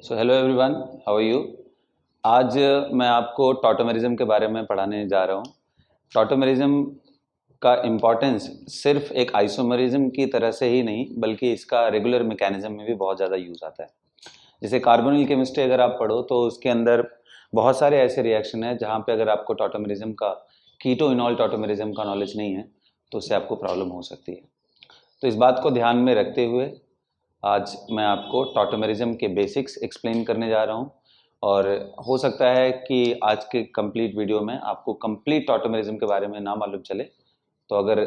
Hello everyone, how are you. आज मैं आपको टॉटोमेरिज्म के बारे में पढ़ाने जा रहा हूँ। टॉटोमेरिज्म का इम्पॉर्टेंस सिर्फ एक आइसोमरिज्म की तरह से ही नहीं बल्कि इसका रेगुलर मैकेनिज्म में भी बहुत ज़्यादा यूज़ आता है। जैसे कार्बोनिल केमिस्ट्री अगर आप पढ़ो तो उसके अंदर बहुत सारे ऐसे रिएक्शन हैं जहाँ पे अगर आपको टॉटोमेरिज्म का कीटो इनॉल टॉटोमेरिज्म का नॉलेज नहीं है तो उससे आपको प्रॉब्लम हो सकती है। तो इस बात को ध्यान में रखते हुए आज मैं आपको टॉटोमेरिज्म के बेसिक्स एक्सप्लेन करने जा रहा हूँ और हो सकता है कि आज के कंप्लीट वीडियो में आपको कंप्लीट टॉटोमेरिज्म के बारे में ना मालूम चले, तो अगर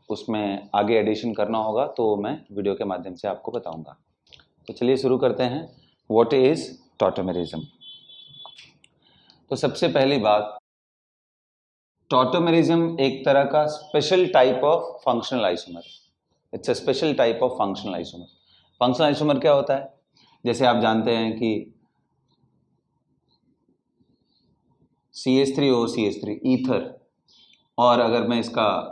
उसमें आगे एडिशन करना होगा तो मैं वीडियो के माध्यम से आपको बताऊंगा। तो चलिए शुरू करते हैं। What is tautomerism. तो सबसे पहली बात, टॉटोमेरिज्म एक तरह का special type of functional isomer. It's a special type of functional isomer. Functional isomer क्या होता है? जैसे आप जानते हैं कि CH3O CH3 ईथर, और अगर मैं इसका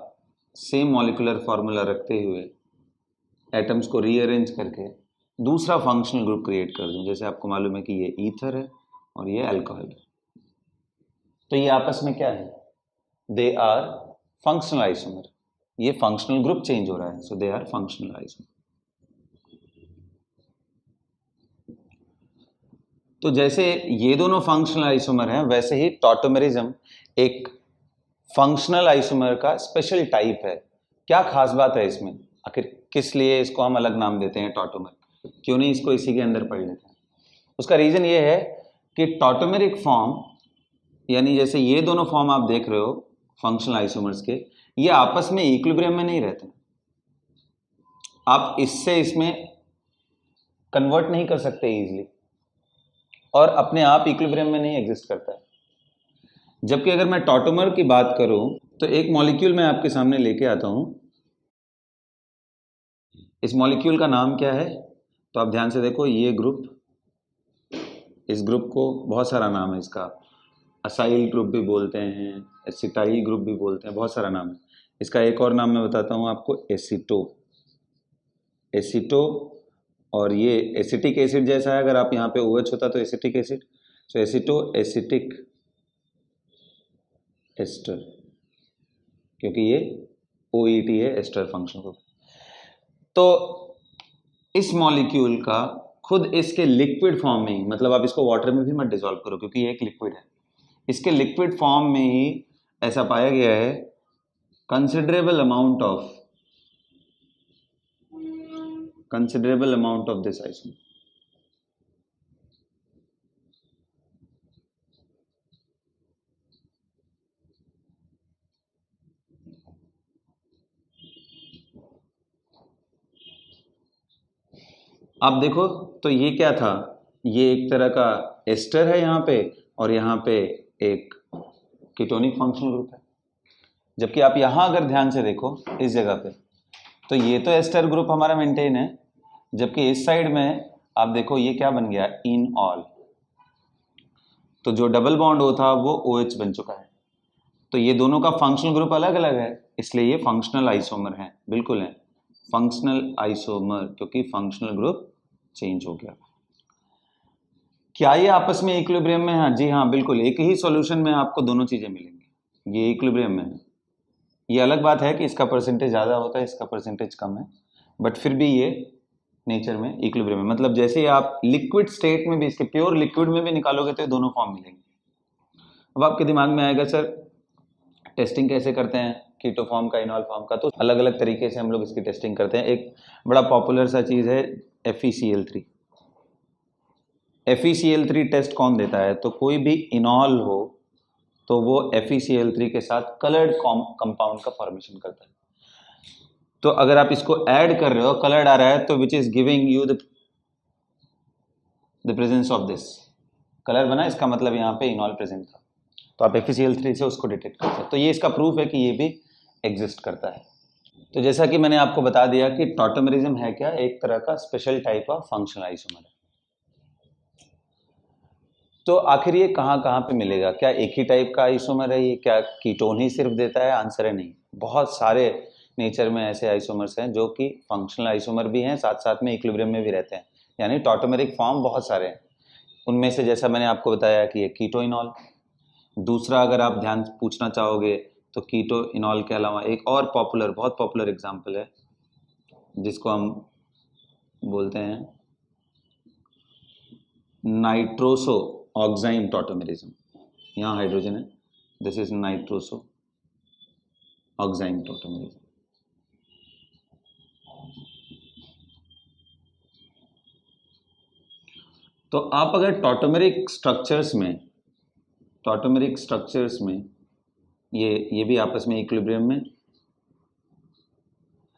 सेम मॉलिक्यूलर फार्मूला रखते हुए एटम्स को रीअरेंज करके दूसरा फंक्शनल ग्रुप क्रिएट कर दूं, जैसे आपको मालूम है कि ये ईथर है और ये अल्कोहल है, तो ये आपस में क्या है? They are functional isomer. ये फंक्शनल ग्रुप चेंज हो रहा है, so they are functional isomer. तो जैसे ये दोनों फंक्शनल आइसोमर हैं वैसे ही टॉटोमेरिज्म एक फंक्शनल आइसोमर का स्पेशल टाइप है। क्या खास बात है इसमें? आखिर किस लिए इसको हम अलग नाम देते हैं टॉटोमर? क्यों नहीं इसको इसी के अंदर पढ़ लेते हैं? उसका रीजन ये है कि टॉटोमेरिक फॉर्म, यानी जैसे ये दोनों फॉर्म आप देख रहे हो फंक्शनल आइसोमर्स के, ये आपस में इक्विलिब्रियम में नहीं रहते। आप इससे इसमें कन्वर्ट नहीं कर सकते इजीली, और अपने आप इक्विलिब्रियम में नहीं एग्जिस्ट करता है। जबकि अगर मैं टॉटोमर की बात करूं तो एक मॉलिक्यूल मैं आपके सामने लेके आता हूं। इस मॉलिक्यूल का नाम क्या है? तो आप ध्यान से देखो, ये ग्रुप, इस ग्रुप को बहुत सारा नाम है इसका। असाइल ग्रुप भी बोलते हैं, एसिटाइल ग्रुप भी बोलते हैं, बहुत सारा नाम है इसका। एक और नाम मैं बताता हूं आपको, एसिटो। एसिटो, और ये एसिटिक एसिड जैसा है। अगर आप यहाँ पे OH होता तो एसिटिक एसिड, तो एसिटो एसिटिक एस्टर, क्योंकि ये OET है, एस्टर फंक्शन ग्रुप। तो इस मॉलिक्यूल का खुद इसके लिक्विड फॉर्म में ही, मतलब आप इसको वाटर में भी मत डिसॉल्व करो क्योंकि ये एक लिक्विड है, इसके लिक्विड फॉर्म में ही ऐसा पाया गया है considerable amount of this isomer. आप देखो तो ये क्या था, ये एक तरह का एस्टर है यहाँ पे, और यहाँ पे एक कीटोनिक फंक्शनल ग्रुप है। जबकि आप यहाँ अगर ध्यान से देखो इस जगह पे, तो ये तो एस्टर ग्रुप हमारा मेंटेन है, जबकि इस साइड में आप देखो ये क्या बन गया, इन ऑल। तो जो डबल बॉन्ड O था वो OH बन चुका है। तो ये दोनों का फंक्शनल ग्रुप अलग अलग है, इसलिए ये फंक्शनल आइसोमर है, बिल्कुल है फंक्शनल आइसोमर, क्योंकि फंक्शनल ग्रुप चेंज हो गया। क्या ये आपस में इक्विलिब्रियम में है? जी हाँ, बिल्कुल। एक ही सॉल्यूशन में आपको दोनों चीजें मिलेंगी, ये इक्विलिब्रियम में है। ये अलग बात है कि इसका परसेंटेज ज़्यादा होता है, इसका परसेंटेज कम है, बट फिर भी ये नेचर में इक्विलिब्रियम है। मतलब जैसे ही आप लिक्विड स्टेट में भी, इसके प्योर लिक्विड में भी निकालोगे तो ये दोनों फॉर्म मिलेंगे। अब आपके दिमाग में आएगा सर टेस्टिंग कैसे करते हैं कीटो फॉर्म का, इनॉल फॉर्म का? तो अलग अलग तरीके से हम लोग इसकी टेस्टिंग करते हैं। एक बड़ा पॉपुलर सा चीज़ है FeCl3। FeCl3 टेस्ट कौन देता है? तो कोई भी इनॉल हो तो वो FeCl3 के साथ कलर्ड कंपाउंड का फॉर्मेशन करता है। तो अगर आप इसको ऐड कर रहे हो, कलर्ड आ रहा है, तो which is giving you the presence of this colour बना, इसका मतलब यहाँ पे इनॉल प्रेजेंट था, तो आप FeCl3 से उसको डिटेक्ट कर सकते हो। तो ये इसका प्रूफ है कि ये भी एग्जिस्ट करता है। तो जैसा कि मैंने आपको बता दिया कि टॉटोमेरिज्म है क्या, एक तरह का special type of functional isomer है। तो आखिर ये कहाँ कहाँ पे मिलेगा? क्या एक ही टाइप का आइसोमर है ये? क्या कीटोन ही सिर्फ देता है? आंसर है नहीं। बहुत सारे नेचर में ऐसे आइसोमर्स हैं जो कि फंक्शनल आइसोमर भी हैं, साथ साथ में इक्विलिब्रियम में भी रहते हैं, यानी टॉटोमेरिक फॉर्म बहुत सारे हैं। उनमें से जैसा मैंने आपको बताया कि ये कीटोइनॉल। दूसरा अगर आप ध्यान पूछना चाहोगे तो कीटोइनॉल के अलावा एक और पॉपुलर, बहुत पॉपुलर एग्जाम्पल है जिसको हम बोलते हैं नाइट्रोसो ऑक्साइम टॉटोमेरिज्म। यहाँ हाइड्रोजन है, this is nitroso oxime tautomerism. तो आप अगर टॉटोमेरिक स्ट्रक्चर्स में ये भी आपस में इक्विलिब्रियम में,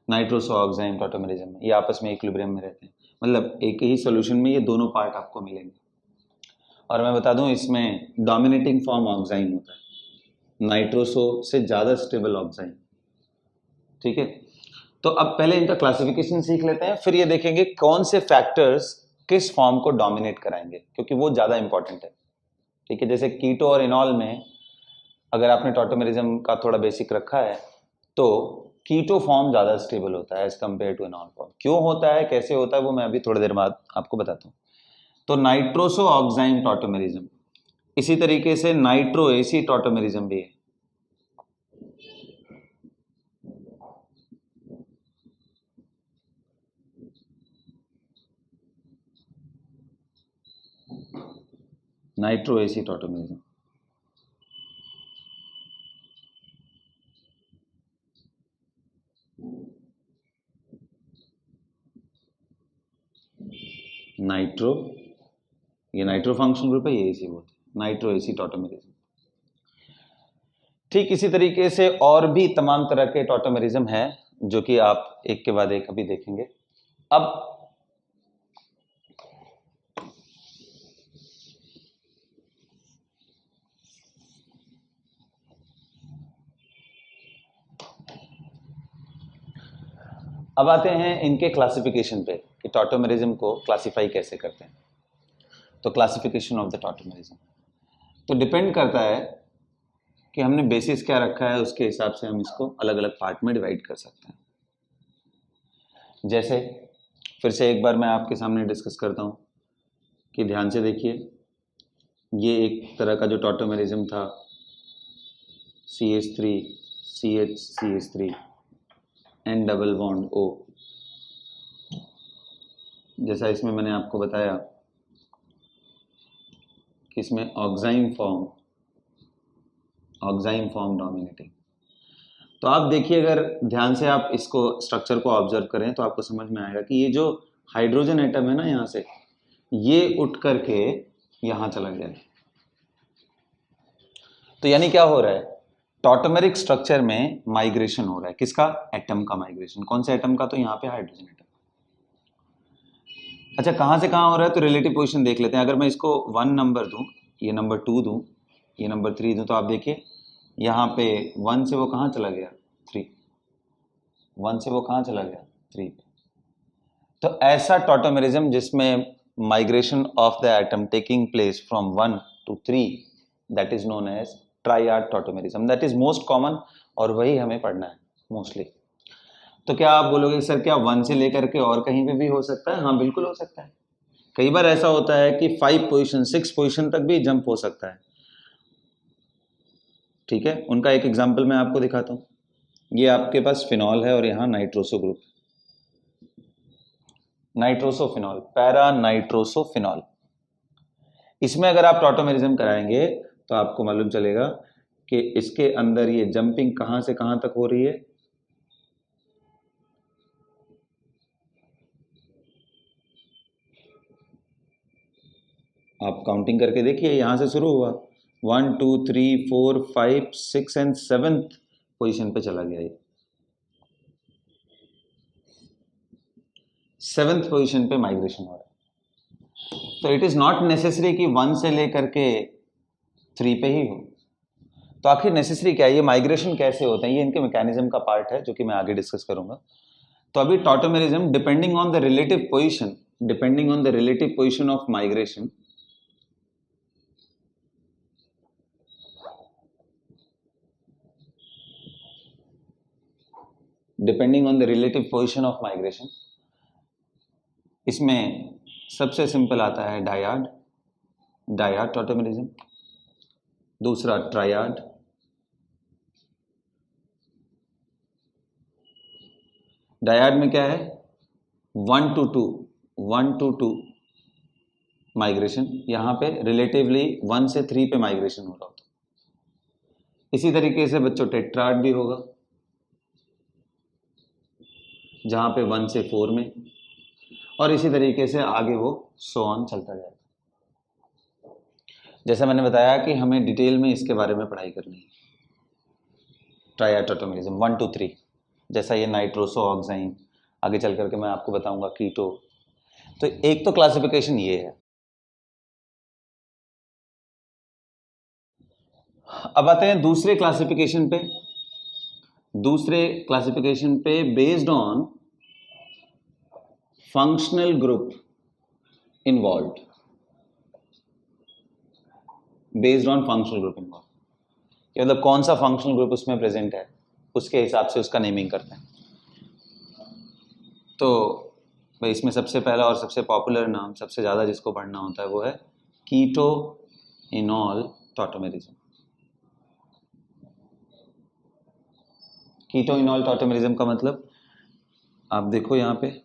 नाइट्रोसो ऑक्साइम टॉटोमेरिज्म में ये आपस में इक्विलिब्रियम में रहते हैं, मतलब एक ही सॉल्यूशन में ये दोनों पार्ट आपको मिलेंगे। और मैं बता दूं इसमें डोमिनेटिंग फॉर्म ऑक्साइम होता है, नाइट्रोसो से ज़्यादा स्टेबल ऑक्साइम। ठीक है, तो अब पहले इनका क्लासिफिकेशन सीख लेते हैं, फिर ये देखेंगे कौन से फैक्टर्स किस फॉर्म को डोमिनेट कराएंगे, क्योंकि वो ज़्यादा इंपॉर्टेंट है। ठीक है, जैसे कीटो और इनॉल में अगर आपने टॉटोमेरिज्म का थोड़ा बेसिक रखा है तो कीटो फॉर्म ज़्यादा स्टेबल होता है as compare to enol form. क्यों होता है, कैसे होता है, वो मैं अभी थोड़ी देर बाद आपको बताता हूँ। तो नाइट्रोसो ऑक्साइम टॉटोमेरिज्म, इसी तरीके से नाइट्रो एसी टॉटोमेरिज्म भी है। नाइट्रो एसी टॉटोमेरिज्म, नाइट्रो, ये नाइट्रो फंक्शन ग्रुप है, ये एसी बोलते हैं, नाइट्रो एसी टॉटोमेरिज्म। ठीक इसी तरीके से और भी तमाम तरह के टॉटोमेरिज्म है जो कि आप एक के बाद एक अभी देखेंगे। अब आते हैं इनके क्लासिफिकेशन पे कि टॉटोमेरिज्म को क्लासिफाई कैसे करते हैं। तो क्लासिफिकेशन ऑफ द टॉटोमेरिज्म तो डिपेंड करता है कि हमने बेसिस क्या रखा है, उसके हिसाब से हम इसको अलग अलग पार्ट में डिवाइड कर सकते हैं। जैसे फिर से एक बार मैं आपके सामने डिस्कस करता हूँ कि ध्यान से देखिए, ये एक तरह का जो टॉटोमेरिज्म था CH3 CH CH3 N double bond O, जैसा इसमें मैंने आपको बताया कि इसमें ऑक्साइम फॉर्म डोमिनेटिंग। तो आप देखिए, अगर ध्यान से आप इसको स्ट्रक्चर को ऑब्जर्व करें तो आपको समझ में आएगा कि ये जो हाइड्रोजन एटम है ना, यहाँ से ये उठ करके यहाँ चला गया। तो यानी क्या हो रहा है, टॉटोमेरिक स्ट्रक्चर में माइग्रेशन हो रहा है। किसका? एटम का माइग्रेशन। कौन से एटम का? तो यहाँ पे हाइड्रोजन एटम। अच्छा, कहाँ से कहाँ हो रहा है, तो रिलेटिव पोजीशन देख लेते हैं। अगर मैं इसको 1 नंबर दूं, ये नंबर 2 दूं, ये नंबर 3 दूं, तो आप देखिए यहाँ पे 1 से वो कहाँ चला गया, 3, 1 से वो कहाँ चला गया, 3 पे। तो ऐसा टॉटोमेरिज्म जिसमें migration of the atom taking place from 1 to 3, that is known as triad tautomerism. That is most common और वही हमें पढ़ना है मोस्टली। तो क्या आप बोलोगे सर क्या 1 से लेकर के और कहीं पे भी हो सकता है? हाँ, बिल्कुल हो सकता है। कई बार ऐसा होता है कि 5 पोजीशन 6 पोजीशन तक भी जंप हो सकता है। ठीक है, उनका एक एग्जांपल मैं आपको दिखाता हूँ। ये आपके पास फिनॉल है और यहाँ नाइट्रोसो ग्रुप, नाइट्रोसोफिनॉल, पैरा नाइट्रोसोफिनॉल। इसमें अगर आप टॉटोमेरिज्म कराएंगे तो आपको मालूम चलेगा कि इसके अंदर ये जंपिंग कहां से कहां तक हो रही है। आप काउंटिंग करके देखिए, यहां से शुरू हुआ 1 2 3 4 5 6 एंड 7th पोजीशन पे चला गया। ये 7th पोजीशन पे माइग्रेशन हो रहा है। तो इट इज नॉट नेसेसरी कि 1 से लेकर के 3 पे ही हो। तो आखिर नेसेसरी क्या है, ये माइग्रेशन कैसे होते हैं, ये इनके मैकेनिज्म का पार्ट है जो कि मैं आगे डिस्कस करूंगा। तो अभी tautomerism depending on the relative position of migration, इसमें सबसे सिंपल आता है डायाड, डायाड टॉटोमेरिज्म, दूसरा ट्रायाड, डायाड में क्या है 1 to 2 माइग्रेशन, यहां पे रिलेटिवली 1 से 3 पे माइग्रेशन हो रहा होता। इसी तरीके से बच्चों टेट्राड भी होगा जहां पे 1 से 4 में, और इसी तरीके से आगे वो सो ऑन चलता जाएगा। जैसा मैंने बताया कि हमें डिटेल में इसके बारे में पढ़ाई करनी है, ट्रायाड टॉटोमेरिज्म 1 to 3, जैसा ये नाइट्रोसो ऑक्साइन, आगे चल करके मैं आपको बताऊंगा कीटो। तो एक तो क्लासिफिकेशन ये है। अब आते हैं दूसरे क्लासिफिकेशन पे। Based on functional group involve, मतलब कौन सा फंक्शनल ग्रुप उसमें प्रेजेंट है, उसके हिसाब से उसका नेमिंग करते हैं। तो भाई इसमें सबसे पहला और सबसे पॉपुलर नाम, सबसे ज़्यादा जिसको पढ़ना होता है, वो है कीटो इनॉल टॉटोमेरिज्म। कीटो इनॉल टॉटोमेरिज्म का मतलब आप देखो यहाँ पे,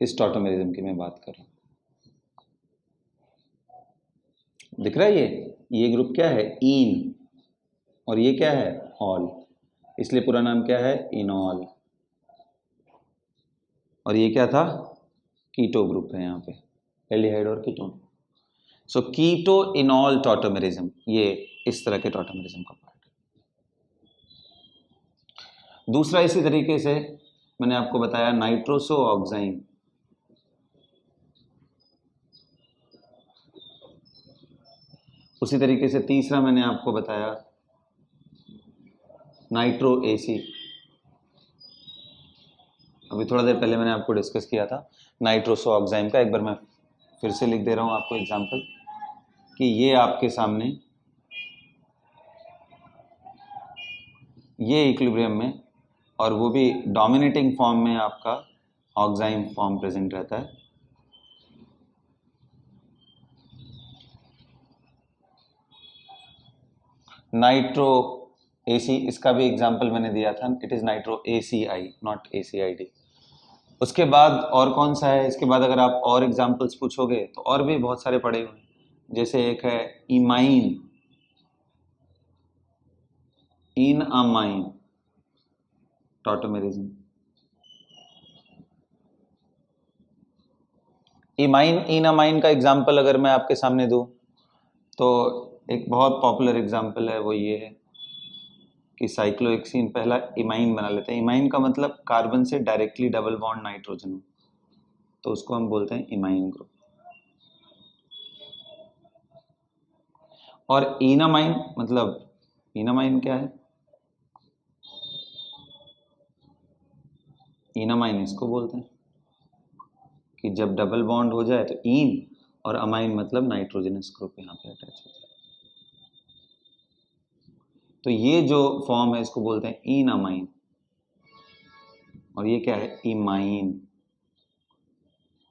इस टॉटोमेरिज्म की मैं बात कर रहा हूँ, दिख रहा है ये ग्रुप क्या है इन, और ये क्या है ऑल, इसलिए पूरा नाम क्या है इनॉल, और ये क्या था कीटो ग्रुप है यहाँ पे, एल्डिहाइड और कीटोन। सो कीटो इनॉल टॉटोमेरिज्म, ये इस तरह के टॉटोमेरिज्म का पार्ट है। दूसरा इसी तरीके से मैंने आपको बताया नाइट्रोसो ऑक्साइन, उसी तरीके से तीसरा मैंने आपको बताया नाइट्रो एसी, अभी थोड़ा देर पहले मैंने आपको डिस्कस किया था नाइट्रोसो ऑक्साइन का। एक बार मैं फिर से लिख दे रहा हूं आपको एग्जांपल, कि ये आपके सामने ये इक्विलिब्रियम में, और वो भी डोमिनेटिंग फॉर्म में आपका ऑक्साइन फॉर्म प्रेजेंट रहता है। नाइट्रो एसी, इसका भी एग्जांपल मैंने दिया था, it is nitro A C I not A C I D. उसके बाद और कौन सा है, इसके बाद अगर आप और एग्जांपल्स पूछोगे तो और भी बहुत सारे पड़े हुए हैं, जैसे एक है इमाइन, इन अमाइन टॉटोमेरिज्म। इमाइन इन अमाइन का एग्जांपल अगर मैं आपके सामने दूं तो एक बहुत पॉपुलर एग्जांपल है, वो ये है कि साइक्लोहेक्सीन पहला इमाइन बना लेते हैं। इमाइन का मतलब कार्बन से डायरेक्टली डबल बॉन्ड नाइट्रोजन हो, तो उसको हम बोलते हैं इमाइन ग्रुप। और इनामाइन, मतलब इनामाइन क्या है, इनामाइन इसको बोलते हैं कि जब डबल बॉन्ड हो जाए तो इन, और अमाइन मतलब नाइट्रोजनस ग्रुप यहाँ पे अटैच हो जाए, तो ये जो फॉर्म है इसको बोलते हैं इन अमाइन, और ये क्या है इमाइन।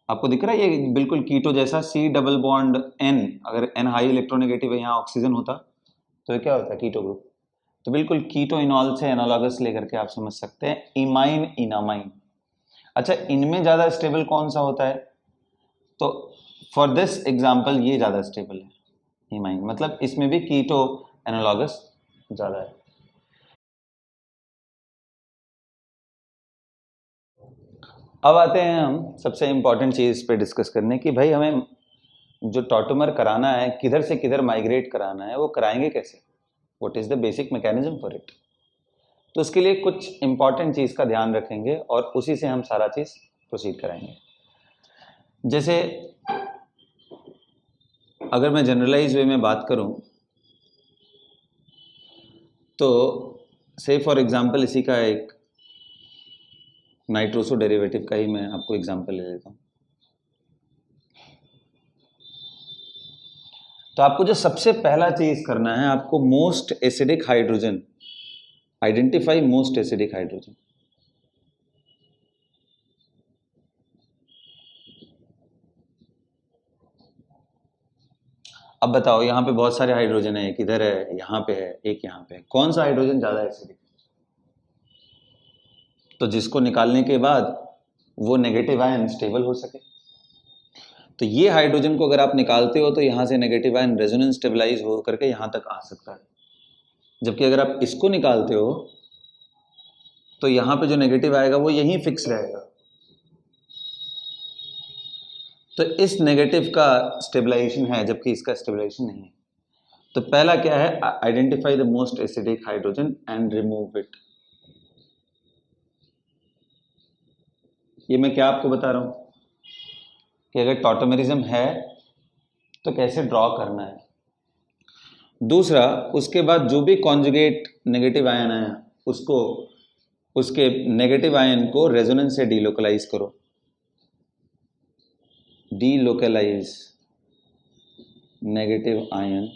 आपको दिख रहा है ये बिल्कुल कीटो जैसा, सी डबल बॉन्ड एन, अगर एन हाई इलेक्ट्रोनेगेटिव है, यहाँ ऑक्सीजन होता तो ये क्या होता है कीटो ग्रुप। तो बिल्कुल कीटो इनॉल से एनालॉगस लेकर के आप समझ सकते हैं इमाइन इनामाइन। अच्छा, इनमें ज़्यादा स्टेबल कौन सा होता है, तो फॉर दिस एग्जाम्पल ये ज़्यादा स्टेबल है इमाइन, मतलब इसमें भी कीटो एनालॉगस ज़्यादा है। अब आते हैं हम सबसे इंपॉर्टेंट चीज़ पे डिस्कस करने की, भाई हमें जो टॉटोमर कराना है, किधर से किधर माइग्रेट कराना है, वो कराएंगे कैसे, what is the basic mechanism for it. तो उसके लिए कुछ इंपॉर्टेंट चीज़ का ध्यान रखेंगे और उसी से हम सारा चीज़ प्रोसीड कराएंगे। जैसे अगर मैं जनरलाइज वे में बात करूं तो से फॉर एग्जांपल इसी का एक नाइट्रोसो डेरिवेटिव का ही मैं आपको एग्जांपल ले लेता हूं। तो आपको जो सबसे पहला चीज करना है, आपको most acidic hydrogen, identify most acidic hydrogen. अब बताओ, यहां पे बहुत सारे हाइड्रोजन है, एक इधर है, यहां पे है, एक यहां पे है, कौन सा हाइड्रोजन ज्यादा एसिडिक? तो जिसको निकालने के बाद वो नेगेटिव आयन स्टेबल हो सके। तो ये हाइड्रोजन को अगर आप निकालते हो तो यहां से नेगेटिव आयन रेजोनेंस स्टेबलाइज हो करके यहां तक आ सकता है, जबकि अगर आप इसको निकालते हो तो यहां पे जो नेगेटिव आएगा वो यहीं फिक्स रहेगा। तो इस नेगेटिव का स्टेबलाइजेशन है जबकि इसका स्टेबलाइजेशन नहीं है। तो पहला क्या है, identify the most acidic hydrogen and remove it. ये मैं क्या आपको बता रहा हूं कि अगर टॉटोमेरिज्म है तो कैसे ड्रॉ करना है। दूसरा, उसके बाद जो भी कॉन्जुगेट नेगेटिव आयन आया उसको, उसके नेगेटिव आयन को रेजोनेंस से डीलोकलाइज करो। Delocalize negative ion,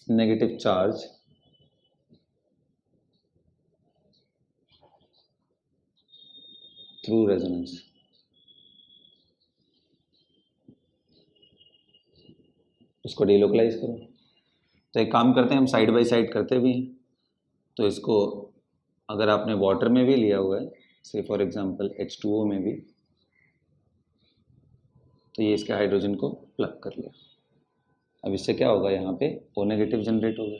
negative charge through resonance. उसको डीलोकलाइज करो। तो एक काम करते हैं, हम साइड बाय साइड करते भी हैं। तो इसको अगर आपने वाटर में भी लिया हुआ है, से फॉर एग्जांपल H2O में भी, तो ये इसके हाइड्रोजन को प्लग कर लिया। अब इससे क्या होगा, यहाँ पे O नेगेटिव जनरेट हो गया।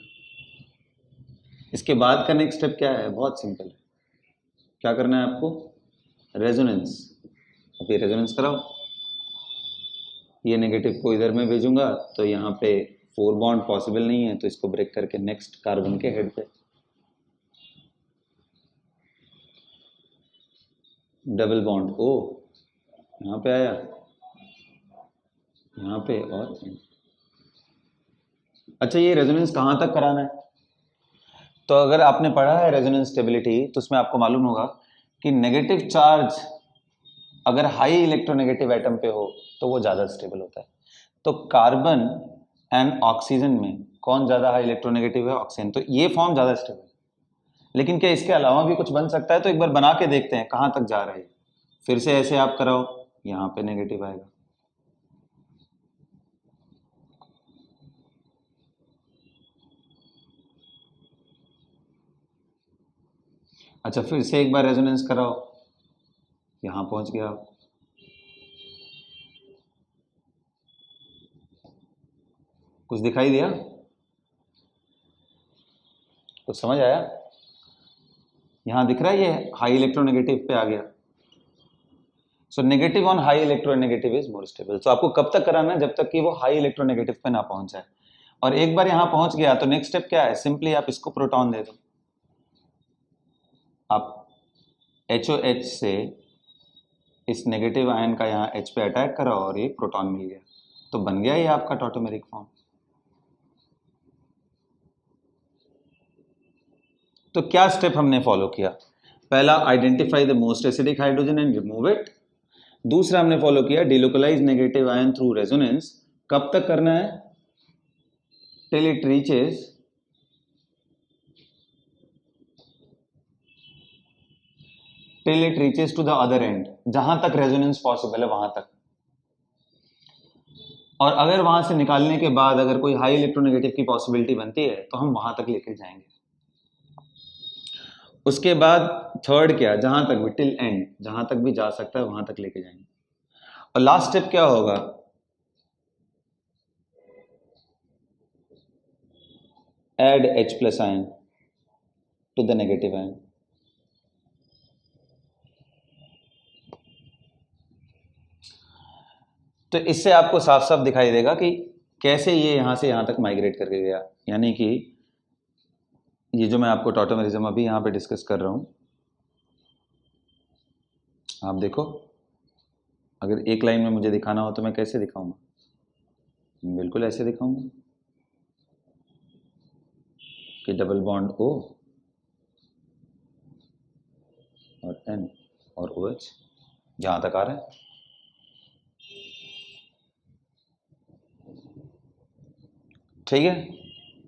इसके बाद का नेक्स्ट स्टेप क्या है, बहुत सिंपल है। क्या करना है आपको, रेजोनेंस। अब ये रेजोनेंस कराओ। ये नेगेटिव को इधर में भेजूंगा तो यहाँ पे 4 बॉन्ड पॉसिबल नहीं है, तो इसको ब्रेक करके नेक्स्ट कार्बन के हेड पे डबल बॉन्ड O यहाँ पे आया, यहाँ पे और अच्छा, ये रेजोनेंस कहाँ तक कराना है? तो अगर आपने पढ़ा है रेजोनेंस स्टेबिलिटी तो उसमें आपको मालूम होगा कि नेगेटिव चार्ज अगर हाई इलेक्ट्रोनेगेटिव एटम पे हो तो वो ज़्यादा स्टेबल होता है। तो कार्बन एंड ऑक्सीजन में कौन ज़्यादा हाई इलेक्ट्रोनेगेटिव है, ऑक्सीजन। तो ये फॉर्म ज़्यादा स्टेबल है। लेकिन क्या इसके अलावा भी कुछ बन सकता है? तो एक बार बना के देखते हैं कहाँ तक जा रहा है। फिर से ऐसे आप कराओ, यहाँ पे नेगेटिव आएगा। अच्छा, फिर से एक बार रेजोनेंस कराओ, यहाँ पहुँच गया। कुछ दिखाई दिया? कुछ समझ आया? यहाँ दिख रहा है ये हाई इलेक्ट्रोनेगेटिव पे आ गया। So negative on high electronegative is more stable. तो आपको कब तक कराना है, जब तक कि वो हाई इलेक्ट्रोनेगेटिव पे ना पहुंच जाए। और एक बार यहाँ पहुंच गया तो नेक्स्ट स्टेप क्या है, सिंपली आप इसको प्रोटॉन दे दो। आप HOH से इस नेगेटिव आयन का यहाँ H पे अटैक करा और ये प्रोटॉन मिल गया, तो बन गया ये आपका टॉटोमेरिक फॉर्म। तो क्या स्टेप हमने फॉलो किया? पहला, identify the most acidic hydrogen and remove it. दूसरा हमने फॉलो किया, delocalize negative ion through resonance. कब तक करना है? Till it reaches to the other end, जहां तक रेजोनेंस पॉसिबल है वहां तक। और अगर वहां से निकालने के बाद अगर कोई हाई इलेक्ट्रोनेगेटिव की पॉसिबिलिटी बनती है तो हम वहां तक लेके जाएंगे। उसके बाद थर्ड क्या, जहां तक भी, टिल एंड, जहां तक भी जा सकता है वहां तक लेके जाएंगे। और लास्ट स्टेप क्या होगा, add H plus ion to the negative ion. तो इससे आपको साफ साफ दिखाई देगा कि कैसे ये यहां से यहां तक माइग्रेट करके गया। यानी कि ये जो मैं आपको टॉटोमेरिज्म अभी यहां पे डिस्कस कर रहा हूं, आप देखो, अगर एक लाइन में मुझे दिखाना हो तो मैं कैसे दिखाऊंगा? बिल्कुल ऐसे दिखाऊंगा कि डबल बॉन्ड O और N और OH जहां तक आ रहा है। ठीक है।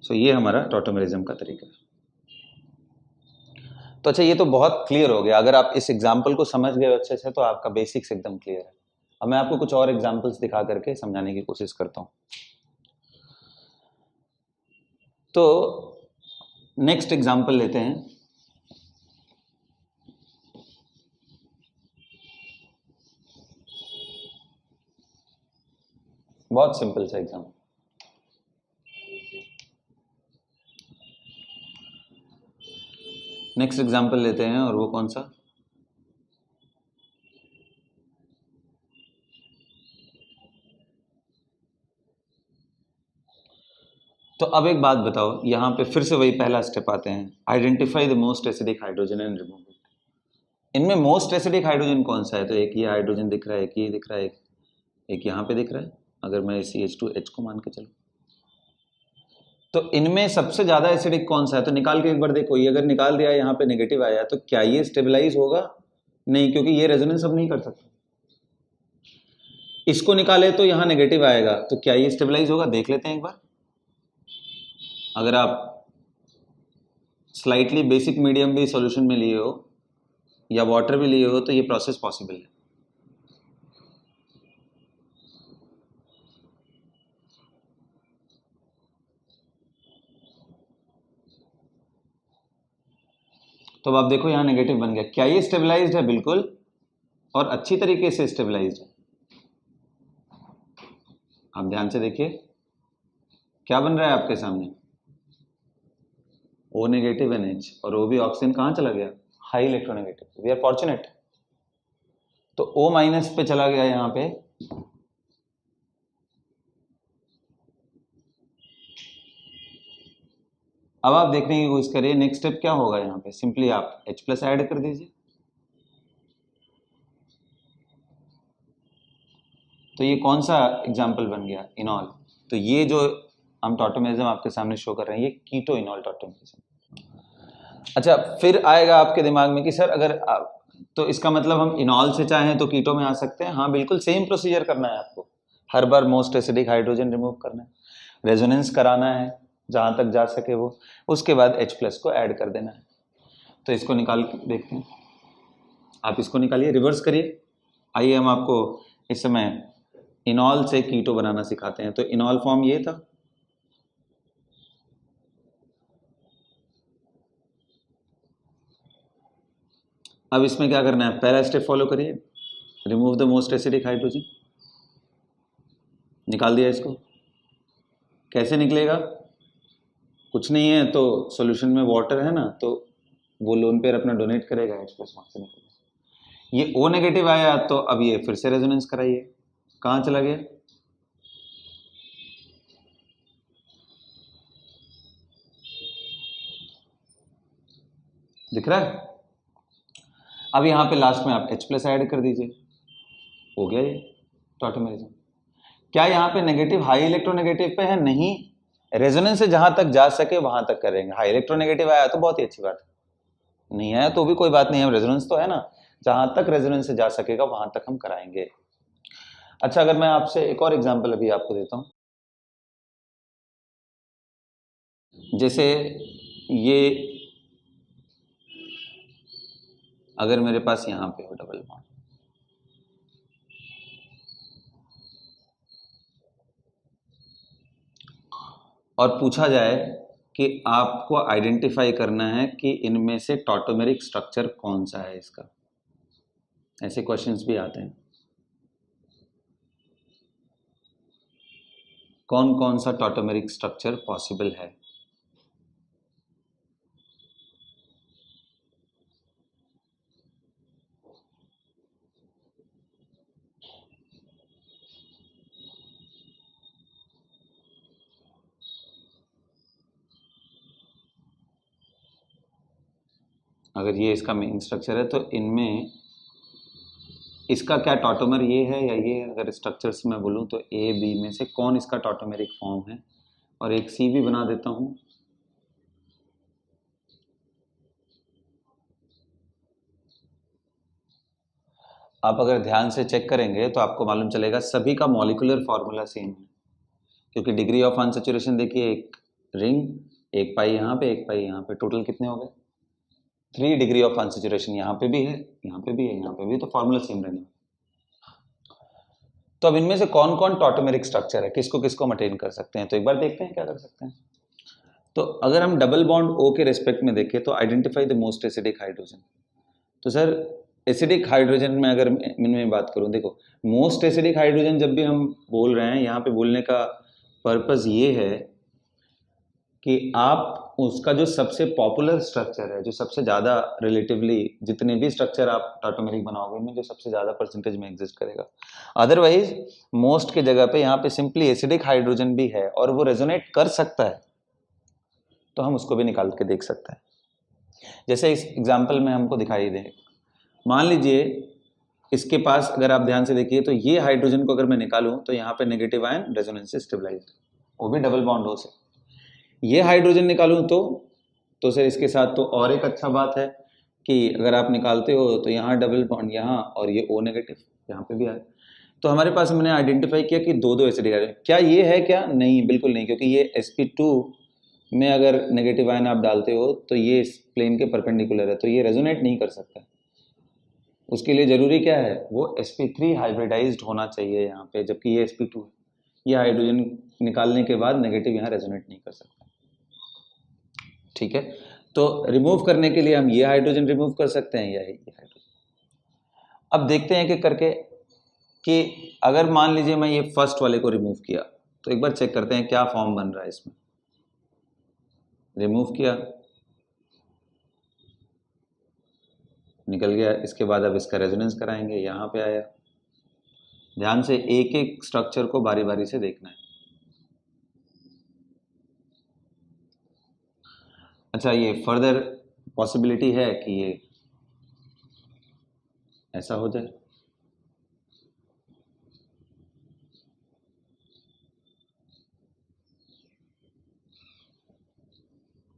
सो ये हमारा टॉटोमेरिज्म का तरीका है। तो अच्छा, ये तो बहुत क्लियर हो गया। अगर आप इस एग्जाम्पल को समझ गए अच्छे से तो आपका बेसिक्स एकदम क्लियर है। अब मैं आपको कुछ और एग्जाम्पल्स दिखा करके समझाने की कोशिश करता हूँ। तो नेक्स्ट एग्जाम्पल लेते हैं। बहुत सिंपल सा एग्जाम्पल। नेक्स्ट एग्जाम्पल लेते हैं, और वो कौन सा? तो अब एक बात बताओ, यहाँ पे फिर से वही पहला स्टेप आते हैं, identify the most acidic hydrogen and remove it. इनमें मोस्ट एसिडिक हाइड्रोजन कौन सा है? तो एक ये हाइड्रोजन दिख रहा है, एक ये दिख रहा है, एक यहाँ पे दिख रहा है। अगर मैं CH2H को मान के चलूं तो इनमें सबसे ज्यादा एसिडिक कौन सा है? तो निकाल के एक बार देखो। ये अगर निकाल दिया, यहाँ पे नेगेटिव आया, तो क्या ये स्टेबलाइज होगा? नहीं, क्योंकि ये रेजोनेंस अब नहीं कर सकता। इसको निकाले तो यहाँ नेगेटिव आएगा, तो क्या ये स्टेबलाइज होगा? देख लेते हैं एक बार। अगर आप स्लाइटली बेसिक मीडियम भी सॉल्यूशन में लिए हो या वाटर भी लिए हो तो ये प्रोसेस पॉसिबल है। तो अब आप देखो, यहाँ नेगेटिव बन गया। क्या ये स्टेबलाइज्ड है? बिल्कुल, और अच्छी तरीके से स्टेबलाइज्ड है। आप ध्यान से देखिए, क्या बन रहा है आपके सामने? O नेगेटिव NH, और O भी ऑक्सीजन कहाँ चला गया? High electronegative. We are fortunate. तो O माइनस पे चला गया यहाँ पे। अब आप देखने की कोशिश करिए, नेक्स्ट स्टेप क्या होगा? यहाँ पे सिंपली आप H प्लस ऐड कर दीजिए। तो ये कौन सा एग्जाम्पल बन गया? इनॉल। तो ये जो हम टॉटोमेरिज्म आपके सामने शो कर रहे हैं, ये कीटो इनॉल टॉटोमेरिज्म। अच्छा, फिर आएगा आपके दिमाग में कि सर अगर तो इसका मतलब हम इनॉल से चाहें तो कीटो में आ सकते हैं? हाँ, बिल्कुल सेम प्रोसीजर करना है आपको। हर बार मोस्ट एसिडिक हाइड्रोजन रिमूव करना है, रेजोनेंस कराना है जहां तक जा सके वो, उसके बाद H प्लस को ऐड कर देना है। तो इसको निकाल के देखते हैं। आप इसको निकालिए, रिवर्स करिए। आइए हम आपको इस समय इनॉल से कीटो बनाना सिखाते हैं। तो इनॉल फॉर्म ये था। अब इसमें क्या करना है? पहला स्टेप फॉलो करिए, remove the most acidic hydrogen. निकाल दिया इसको। कैसे निकलेगा? कुछ नहीं है तो सॉल्यूशन में वाटर है ना, तो वो लोन पेयर अपना डोनेट करेगा, H प्लस वहां से निकलेगा। ये O नेगेटिव आया, तो अब ये फिर से रेजोनेंस कराइए। कहाँ चला गया? दिख रहा है? अब यहाँ पे लास्ट में आप H प्लस ऐड कर दीजिए, हो गया ये टॉटोमेरिज्म। क्या यहाँ पे नेगेटिव हाई इलेक्ट्रोनेगेटिव पे है? नहीं, रेजोनेंस से जहां तक जा सके वहां तक करेंगे। हाई इलेक्ट्रोनेगेटिव आया तो बहुत ही अच्छी बात है, नहीं आया तो भी कोई बात नहीं है, रेजोनेंस तो है ना, जहां तक रेजोनेंस से जा सकेगा वहां तक हम कराएंगे। अच्छा, अगर मैं आपसे एक और एग्जांपल अभी आपको देता हूं, जैसे ये अगर मेरे पास यहाँ पे हो डबल बॉन्ड, और पूछा जाए कि आपको आइडेंटिफाई करना है कि इनमें से टॉटोमेरिक स्ट्रक्चर कौन सा है इसका, ऐसे क्वेश्चंस भी आते हैं। कौन कौन सा टॉटोमेरिक स्ट्रक्चर पॉसिबल है? अगर ये इसका मेन स्ट्रक्चर है तो इनमें इसका क्या टॉटोमर ये है या ये? अगर स्ट्रक्चर्स में बोलूँ तो A B में से कौन इसका टॉटोमेरिक फॉर्म है? और एक C भी बना देता हूँ। आप अगर ध्यान से चेक करेंगे तो आपको मालूम चलेगा सभी का मॉलिक्यूलर फॉर्मूला सेम है, क्योंकि डिग्री ऑफ अनसैचुरेशन देखिए, एक रिंग, एक पाई यहाँ पे, एक पाई यहाँ पे, टोटल कितने हो गए? 3 डिग्री ऑफ अनसैचुरेशन यहाँ पे भी है, यहाँ पे भी है, यहाँ पे भी, तो फॉर्मूला सेम रहने वाला। तो अब इनमें से कौन कौन टॉटोमेरिक स्ट्रक्चर है, किसको किसको मेंटेन कर सकते हैं, तो एक बार देखते हैं क्या कर सकते हैं। तो अगर हम डबल बॉन्ड O के रेस्पेक्ट में देखें तो identify the most acidic hydrogen. तो सर एसिडिक हाइड्रोजन में अगर इनमें बात करूं, देखो मोस्ट एसिडिक हाइड्रोजन जब भी हम बोल रहे हैं, यहाँ पे बोलने का पर्पस ये है कि आप उसका जो सबसे पॉपुलर स्ट्रक्चर है, जो सबसे ज़्यादा रिलेटिवली जितने भी स्ट्रक्चर आप टॉटोमेरिक बनाओगे उनमें जो सबसे ज़्यादा परसेंटेज में एग्जिस्ट करेगा। अदरवाइज मोस्ट के जगह पे यहाँ पे सिंपली एसिडिक हाइड्रोजन भी है और वो रेजोनेट कर सकता है, तो हम उसको भी निकाल के देख सकते हैं। जैसे इस एग्जाम्पल में हमको दिखाई दे, मान लीजिए इसके पास अगर आप ध्यान से देखिए तो ये हाइड्रोजन को अगर मैं निकालूं तो यहाँ पे नेगेटिव आयन रेजोनेंस से स्टेबलाइज्ड, वो भी डबल बॉन्ड O से। ये हाइड्रोजन निकालूं तो सर इसके साथ तो और एक अच्छा बात है कि अगर आप निकालते हो तो यहाँ डबल बॉन्ड यहाँ और ये O नेगेटिव यहाँ पे भी आए। तो हमारे पास हमने आइडेंटिफाई किया कि दो दो एसिडिक हाइड्रोजन। क्या ये है क्या? नहीं, बिल्कुल नहीं, क्योंकि ये sp2 में अगर नेगेटिव आयन आप डालते हो तो ये इस प्लेन के परपेंडिकुलर है, तो ये रेजोनेट नहीं कर सकता। उसके लिए जरूरी क्या है? वो sp3 हाइब्रिडाइज्ड होना चाहिए यहाँ पे, जबकि ये sp2 है। ये हाइड्रोजन निकालने के बाद नेगेटिव यहाँ रेजोनेट नहीं कर सकता। ठीक है, तो रिमूव करने के लिए हम ये हाइड्रोजन रिमूव कर सकते हैं या ये हाइड्रोजन। अब देखते हैं कि करके कि अगर मान लीजिए मैं ये फर्स्ट वाले को रिमूव किया तो एक बार चेक करते हैं क्या फॉर्म बन रहा है इसमें। रिमूव किया, निकल गया। इसके बाद अब इसका रेजोनेंस कराएंगे, यहाँ पे आया। ध्यान से एक एक स्ट्रक्चर को बारी बारी से देखना है। अच्छा, ये फर्दर पॉसिबिलिटी है कि ये ऐसा हो जाए।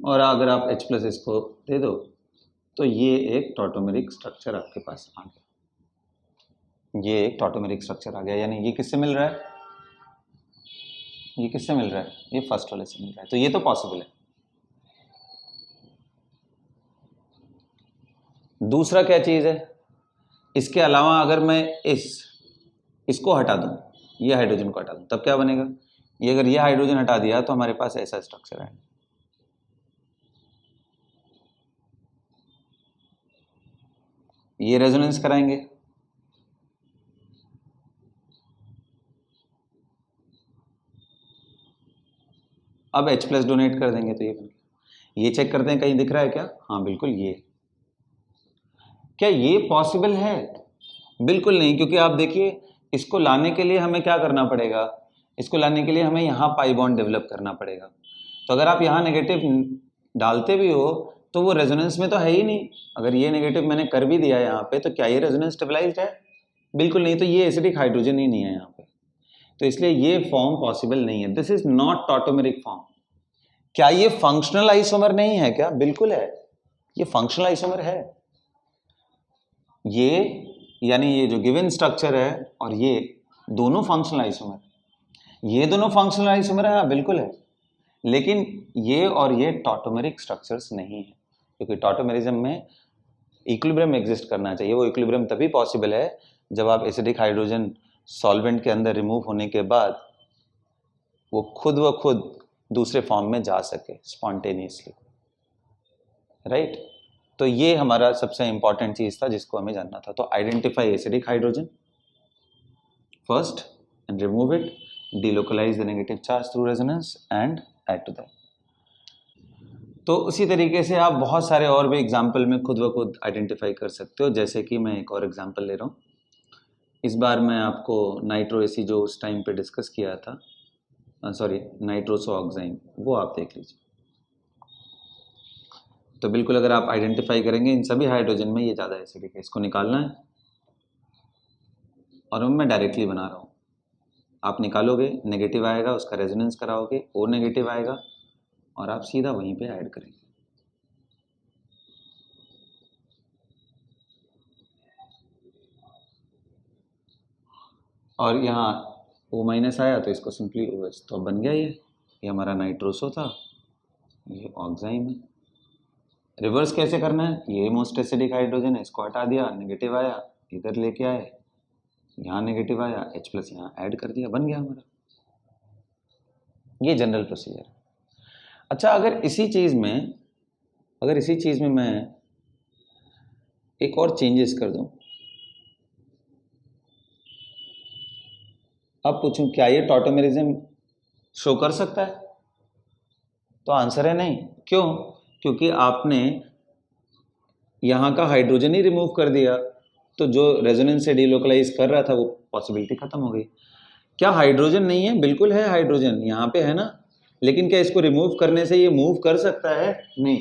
और अगर आप H+ इसको दे दो तो ये एक टॉटोमेरिक स्ट्रक्चर आपके पास आ गया। ये एक टॉटोमेरिक स्ट्रक्चर आ गया, यानी ये किससे मिल रहा है? ये किससे मिल रहा है? ये फर्स्ट वाले से मिल रहा है, तो ये तो पॉसिबल है। दूसरा क्या चीज़ है? इसके अलावा अगर मैं इसको हटा दूं, ये हाइड्रोजन को हटा दूं, तब क्या बनेगा? ये अगर ये हाइड्रोजन हटा दिया तो हमारे पास ऐसा स्ट्रक्चर है। ये रेजोनेंस कराएंगे, अब H+ डोनेट कर देंगे तो ये बन गया। ये चेक करते हैं कहीं दिख रहा है क्या? हाँ बिल्कुल, ये। क्या ये पॉसिबल है? बिल्कुल नहीं, क्योंकि आप देखिए इसको लाने के लिए हमें क्या करना पड़ेगा? इसको लाने के लिए हमें यहाँ पाई बॉन्ड डेवलप करना पड़ेगा। तो अगर आप यहाँ नेगेटिव डालते भी हो तो वो रेजोनेंस में तो है ही नहीं। अगर ये नेगेटिव मैंने कर भी दिया यहाँ पे तो क्या ये रेजोनेंस स्टेबलाइज्ड है? बिल्कुल नहीं, तो ये एसिडिक हाइड्रोजन ही नहीं है यहाँ पे, तो इसलिए ये फॉर्म पॉसिबल नहीं है। This is not tautomeric form. क्या ये फंक्शनल आइसोमर नहीं है क्या? बिल्कुल है, ये फंक्शनल आइसोमर है। ये यानी ये जो गिवन स्ट्रक्चर है और ये दोनों फंक्शनल आइसोमर, ये दोनों फंक्शनल आइसोमर है, हाँ बिल्कुल है। लेकिन ये और ये टॉटोमेरिक स्ट्रक्चर्स नहीं है, क्योंकि टॉटोमेरिज्म में इक्विलिब्रियम एग्जिस्ट करना चाहिए। वो इक्विलिब्रियम तभी पॉसिबल है जब आप एसिडिक हाइड्रोजन सॉल्वेंट के अंदर रिमूव होने के बाद वो खुद व खुद दूसरे फॉर्म में जा सके स्पॉन्टेनियसली, राइट। तो ये हमारा सबसे इंपॉर्टेंट चीज था जिसको हमें जानना था। तो identify acidic hydrogen first and remove it, delocalize the negative charge through resonance and add to that। तो उसी तरीके से आप बहुत सारे और भी एग्जाम्पल में खुद ब खुद आइडेंटिफाई कर सकते हो। जैसे कि मैं एक और एग्जाम्पल ले रहा हूँ, इस बार मैं आपको नाइट्रो एसी जो उस टाइम पे डिस्कस किया था, सॉरी नाइट्रोसो ऑक्साइन, वो आप देख लीजिए। तो बिल्कुल अगर आप आइडेंटिफाई करेंगे इन सभी हाइड्रोजन में ये ज़्यादा एसिडिक है, इसको निकालना है और मैं डायरेक्टली बना रहा हूँ। आप निकालोगे, नेगेटिव आएगा, उसका रेजोनेंस कराओगे, O नेगेटिव आएगा और आप सीधा वहीं पे ऐड करेंगे। और यहाँ O माइनस आया तो इसको सिंपली OH, तो अब बन गया ये हमारा नाइट्रोसो था, ये ऑक्साइम है। रिवर्स कैसे करना है, ये मोस्ट एसिडिक हाइड्रोजन है, इसको हटा दिया, नेगेटिव आया, इधर लेके आए, यहाँ नेगेटिव आया, H प्लस यहाँ ऐड कर दिया, बन गया हमारा। ये जनरल प्रोसीजर। अच्छा, अगर इसी चीज में मैं एक और चेंजेस कर दूं, अब पूछूं क्या ये टॉटोमेरिज्म शो कर सकता है, तो आंसर है नहीं। क्यों? क्योंकि आपने यहां का हाइड्रोजन ही रिमूव कर दिया, तो जो रेजोनेंस से डीलोकलाइज कर रहा था वो पॉसिबिलिटी खत्म हो गई। क्या हाइड्रोजन नहीं है? बिल्कुल है, हाइड्रोजन यहाँ पे है ना, लेकिन क्या इसको रिमूव करने से ये मूव कर सकता है? नहीं।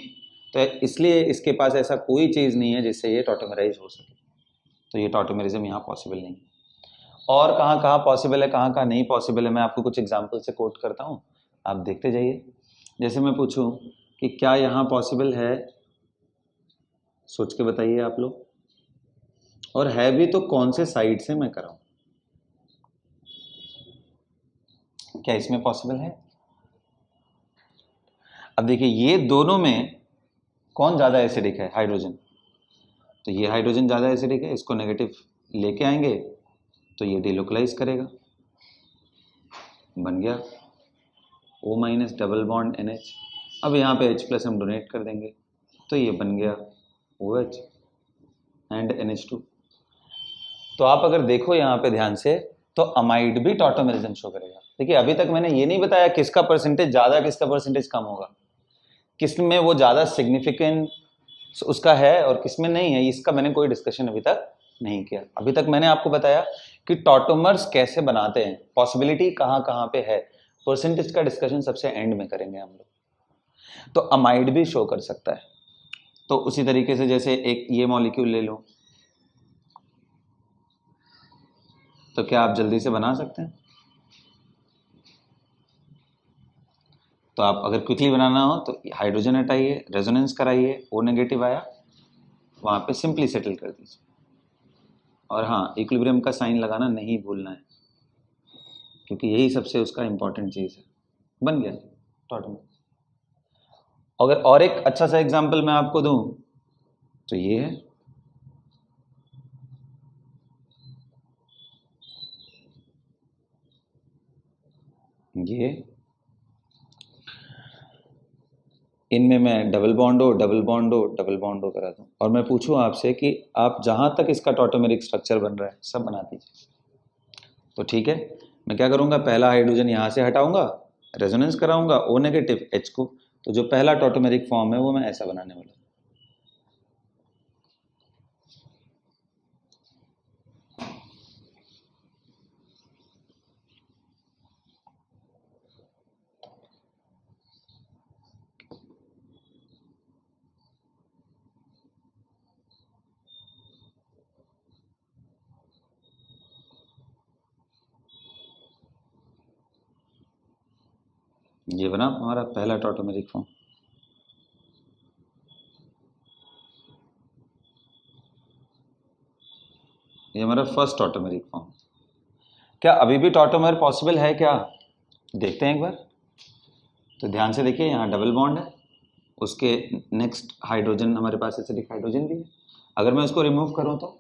तो इसलिए इसके पास ऐसा कोई चीज़ नहीं है जिससे ये टॉटोमेराइज हो सके, तो ये टॉटोमेरिज्म यहाँ पॉसिबल नहीं है। और कहाँ कहाँ पॉसिबल है, कहाँ कहाँ नहीं पॉसिबल है, मैं आपको कुछ एग्जाम्पल से कोट करता हूँ, आप देखते जाइए। जैसे मैं पूछूं कि क्या यहाँ पॉसिबल है, सोच के बताइए आप लोग, और है भी तो कौन से साइड से मैं कराऊं, क्या इसमें पॉसिबल है? अब देखिए ये दोनों में कौन ज्यादा एसिडिक है? हाइड्रोजन। तो ये हाइड्रोजन ज्यादा एसिडिक है, इसको नेगेटिव लेके आएंगे तो ये डिलोकलाइज करेगा, बन गया O minus double bond NH। अब यहाँ पे H प्लस हम डोनेट कर देंगे तो ये बन गया OH एंड NH2। तो आप अगर देखो यहाँ पे ध्यान से, तो अमाइड भी टॉटोमेरिज्म शो करेगा। देखिए अभी तक मैंने ये नहीं बताया किसका परसेंटेज ज्यादा, किसका परसेंटेज कम होगा, किसमें वो ज्यादा सिग्निफिकेंट उसका है और किसमें नहीं है, इसका मैंने कोई डिस्कशन अभी तक नहीं किया। अभी तक मैंने आपको बताया कि टॉटोमर्स कैसे बनाते हैं, पॉसिबिलिटी कहाँ कहाँ पे है, परसेंटेज का डिस्कशन सबसे एंड में करेंगे हम लोग। तो अमाइड भी शो कर सकता है। तो उसी तरीके से जैसे एक ये मॉलिक्यूल ले लो, तो क्या आप जल्दी से बना सकते हैं? तो आप अगर क्विकली बनाना हो तो हाइड्रोजन हटाइए, रेजोनेंस कराइए, O नेगेटिव आया, वहां पे सिंपली सेटल कर दीजिए। और हाँ, इक्विलिब्रियम का साइन लगाना नहीं भूलना है, क्योंकि यही सबसे उसका इंपॉर्टेंट चीज है। बन गया टॉटोमर। अगर और एक अच्छा सा एग्जांपल मैं आपको दूं तो ये है, ये इनमें मैं डबल बॉन्ड हो डबल बॉन्ड हो डबल बॉन्ड हो करा दूं, और मैं पूछूं आपसे कि आप जहां तक इसका टॉटोमेरिक स्ट्रक्चर बन रहा है सब बना दीजिए। तो ठीक है, मैं क्या करूंगा, पहला हाइड्रोजन यहां से हटाऊंगा, रेजोनेंस कराऊंगा O नेगेटिव H को, तो जो पहला टॉटोमेरिक फॉर्म है वो मैं ऐसा बनाने वाला। ये बना हमारा पहला टॉटोमेरिक फॉर्म। ये हमारा फर्स्ट टॉटोमेरिक फॉर्म। क्या अभी भी टॉटोमर पॉसिबल है क्या? देखते हैं एक बार। तो ध्यान से देखिए, यहाँ डबल बॉन्ड है, उसके नेक्स्ट हाइड्रोजन हमारे पास एसिडिक हाइड्रोजन भी है। अगर मैं उसको रिमूव करूँ तो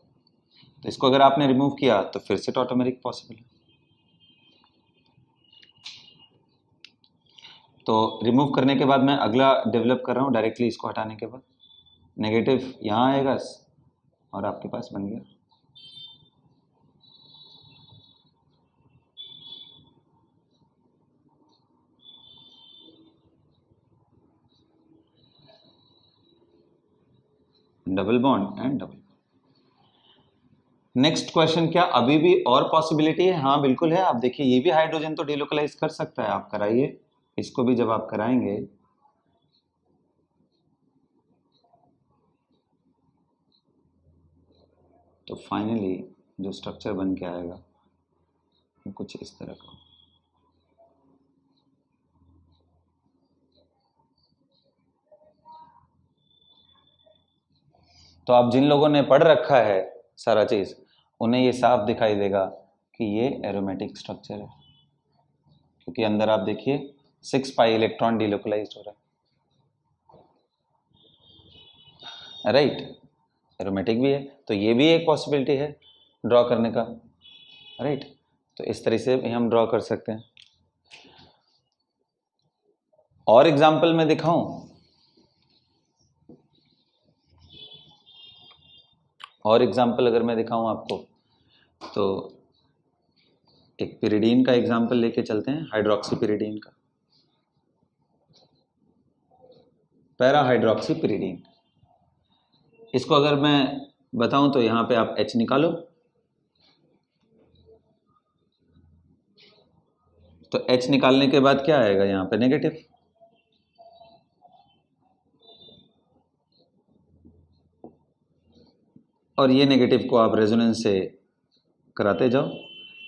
इसको अगर आपने रिमूव किया तो फिर से टॉटोमेरिक पॉसिबल है। तो रिमूव करने के बाद मैं अगला डेवलप कर रहा हूँ डायरेक्टली, इसको हटाने के बाद नेगेटिव यहाँ आएगा और आपके पास बन गया। Double bond and double. Next question, क्या अभी भी और पॉसिबिलिटी है? हाँ बिल्कुल है। आप देखिए ये भी हाइड्रोजन तो डिलोकलाइज कर सकता है, आप कराइए इसको भी। जब आप कराएंगे तो फाइनली जो स्ट्रक्चर बन के आएगा वो कुछ इस तरह का। तो आप जिन लोगों ने पढ़ रखा है सारा चीज, उन्हें ये साफ दिखाई देगा कि ये एरोमेटिक स्ट्रक्चर है। क्योंकि अंदर आप देखिए 6 पाई इलेक्ट्रॉन डिलोकलाइज्ड हो रहा है, राइट। एरोमेटिक भी है, तो ये भी एक पॉसिबिलिटी है ड्रॉ करने का, राइट। तो इस तरह से भी हम ड्रॉ कर सकते हैं। और एग्जाम्पल में दिखाऊं, और एग्जाम्पल अगर मैं दिखाऊं आपको, तो एक पिरिडीन का एग्जाम्पल लेके चलते हैं, हाइड्रोक्सी पिरिडीन का, पैरा हाइड्रोक्सी पिरिडीन। इसको अगर मैं बताऊं तो यहां पे आप H निकालो, तो H निकालने के बाद क्या आएगा यहां पे, नेगेटिव। और ये नेगेटिव को आप रेजोनेंस से कराते जाओ।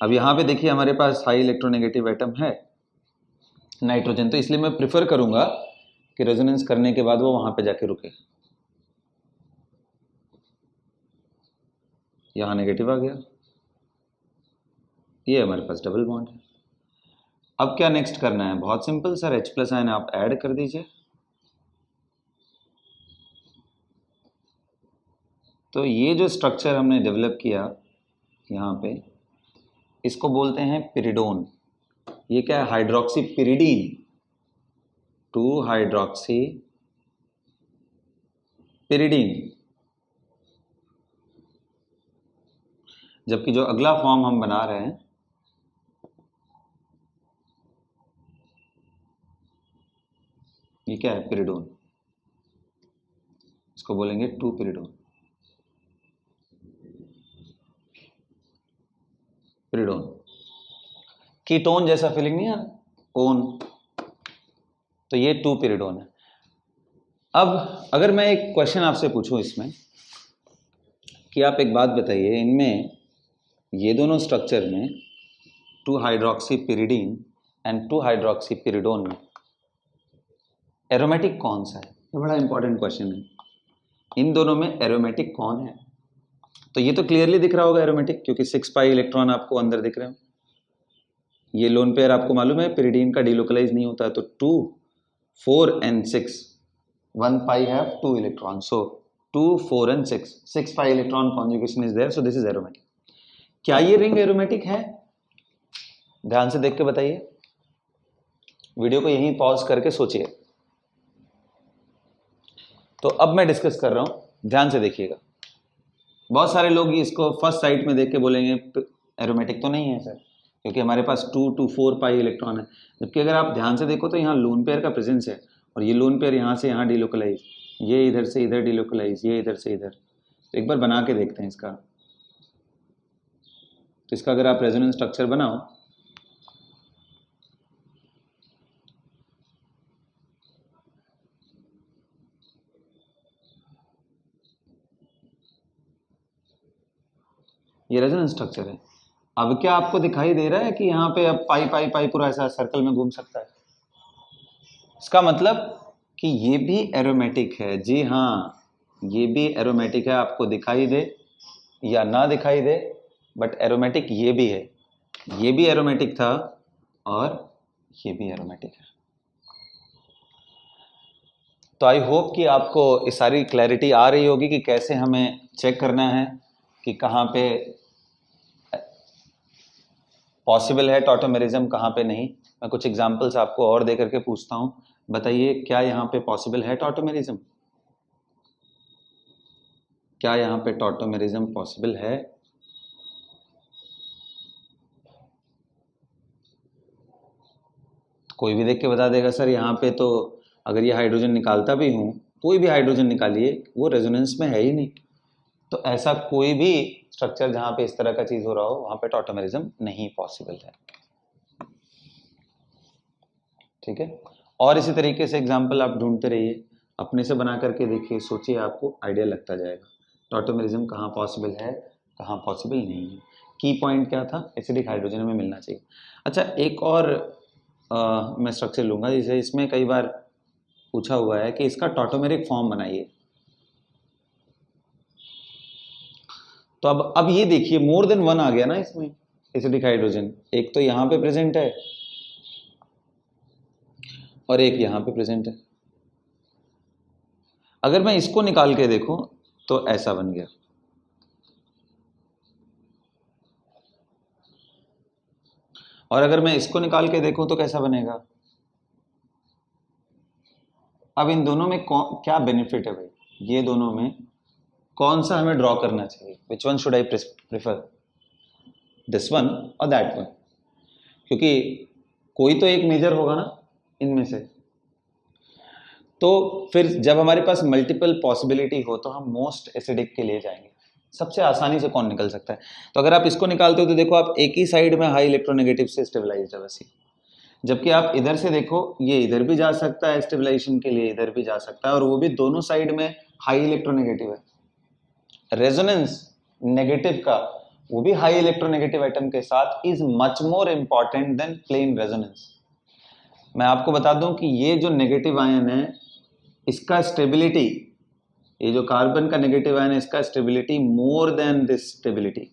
अब यहाँ पे देखिए हमारे पास हाई इलेक्ट्रोनेगेटिव एटम है नाइट्रोजन, तो इसलिए मैं प्रिफर करूंगा कि रेजोनेंस करने के बाद वो वहां पे जाके रुके। यहाँ नेगेटिव आ गया, ये हमारे पास डबल बॉन्ड है। अब क्या नेक्स्ट करना है, बहुत simple sir, H plus ion आप ऐड कर दीजिए। तो ये जो स्ट्रक्चर हमने डेवलप किया यहाँ पे, इसको बोलते हैं पिरिडोन। ये क्या है, हाइड्रोक्सी पिरिडीन, 2 हाइड्रोक्सी पिरिडीन। जबकि जो अगला फॉर्म हम बना रहे हैं, ये क्या है, पिरिडोन, इसको बोलेंगे 2 पिरिडोन, पिरिडोन। कीटोन जैसा फीलिंग नहीं है, ओन, तो ये 2 पिरिडोन है। अब अगर मैं एक क्वेश्चन आपसे पूछूं इसमें, कि आप एक बात बताइए, इनमें ये दोनों स्ट्रक्चर में 2 हाइड्रोक्सी पिरिडीन एंड 2 हाइड्रोक्सी पिरिडोन में एरोमेटिक कौन सा है? ये बड़ा इंपॉर्टेंट क्वेश्चन है। इन दोनों में एरोमेटिक कौन है? तो ये तो क्लियरली दिख रहा होगा एरोमेटिक, क्योंकि 6 पाई इलेक्ट्रॉन आपको अंदर दिख रहे हो। ये लोन पेयर आपको मालूम है पिरिडीन का डिलोकलाइज नहीं होता है, तो 2, 4 and 6, 1 pi have 2 electron, so 2, 4 and 6 pi electron conjugation is there, so this is aromatic. क्या ये रिंग एरोमेटिक है? ध्यान से देख के बताइए, वीडियो को यहीं पॉज करके सोचिए। तो अब मैं डिस्कस कर रहा हूं, ध्यान से देखिएगा। बहुत सारे लोग इसको फर्स्ट साइट में देख के बोलेंगे एरोमेटिक तो नहीं है सर, क्योंकि हमारे पास 2 to 4 पाई इलेक्ट्रॉन है। जबकि अगर आप ध्यान से देखो तो यहाँ लोन पेयर का प्रेजेंस है, और ये लोन पेयर यहाँ से यहाँ डिलोकलाइज, ये इधर से इधर डिलोकलाइज, ये इधर से इधर। तो एक बार बना के देखते हैं इसका। तो इसका अगर आप रेजोनेंस स्ट्रक्चर बनाओ, ये रेजोनेंस स्ट्रक्चर है। अब क्या आपको दिखाई दे रहा है कि यहाँ पे अब पाई पाई पाई पूरा ऐसा सर्कल में घूम सकता है? इसका मतलब कि ये भी एरोमेटिक है। जी हाँ, ये भी एरोमेटिक है, आपको दिखाई दे या ना दिखाई दे, बट एरोमेटिक ये भी है। ये भी एरोमेटिक था और ये भी एरोमेटिक है। तो आई होप कि आपको इस सारी क्लैरिटी आ रही होगी कि कैसे हमें चेक करना है कि कहाँ पे पॉसिबल है टॉटोमेरिज्म, कहाँ पे नहीं। मैं कुछ एग्जांपल्स आपको और दे करके पूछता हूँ, बताइए क्या यहाँ पे पॉसिबल है टॉटोमेरिज्म? क्या यहाँ पे टॉटोमेरिज्म पॉसिबल है? कोई भी देख के बता देगा सर यहाँ पे तो अगर ये हाइड्रोजन निकालता भी हूँ, कोई भी हाइड्रोजन निकालिए, वो रेजोनेंस में है ही नहीं। तो ऐसा कोई भी स्ट्रक्चर जहाँ पे इस तरह का चीज हो रहा हो, वहां पे टॉटोमेरिज्म नहीं पॉसिबल है। ठीक है, और इसी तरीके से एग्जाम्पल आप ढूंढते रहिए, अपने से बना करके देखिए, सोचिए, आपको आइडिया लगता जाएगा टॉटोमेरिज्म कहाँ पॉसिबल है, कहाँ पॉसिबल नहीं है। की पॉइंट क्या था, एसिडिक हाइड्रोजन में मिलना चाहिए। अच्छा, एक और मैं स्ट्रक्चर लूंगा, जैसे इसमें कई बार पूछा हुआ है कि इसका टॉटोमेरिक फॉर्म बनाइए। तो अब ये देखिए, मोर देन वन आ गया ना इसमें एसिडिक हाइड्रोजन, एक तो यहाँ पे प्रेजेंट है और एक यहाँ पे प्रेजेंट है। अगर मैं इसको निकाल के देखूं तो ऐसा बन गया, और अगर मैं इसको निकाल के देखूं तो कैसा बनेगा। अब इन दोनों में क्या बेनिफिट है भाई, ये दोनों में कौन सा हमें ड्रॉ करना चाहिए, which one should I prefer, this one और दैट वन, क्योंकि कोई तो एक मेजर होगा ना इनमें से। तो फिर जब हमारे पास मल्टीपल पॉसिबिलिटी हो तो हम मोस्ट एसिडिक के लिए जाएंगे, सबसे आसानी से कौन निकल सकता है। तो अगर आप इसको निकालते हो तो देखो आप एक ही साइड में हाई इलेक्ट्रोनेगेटिव से स्टेबलाइज है वैसे, जबकि आप इधर से देखो ये इधर भी जा सकता है स्टेबलाइजेशन के लिए, इधर भी जा सकता है, और वो भी दोनों साइड में हाई इलेक्ट्रोनेगेटिव है। रेजोनेंस नेगेटिव का वो भी हाई इलेक्ट्रोनेगेटिव एटम के साथ is much more important than plain resonance. मैं आपको बता दूं कि ये जो नेगेटिव आयन है इसका स्टेबिलिटी, ये जो कार्बन का नेगेटिव आयन है इसका stability more than this stability.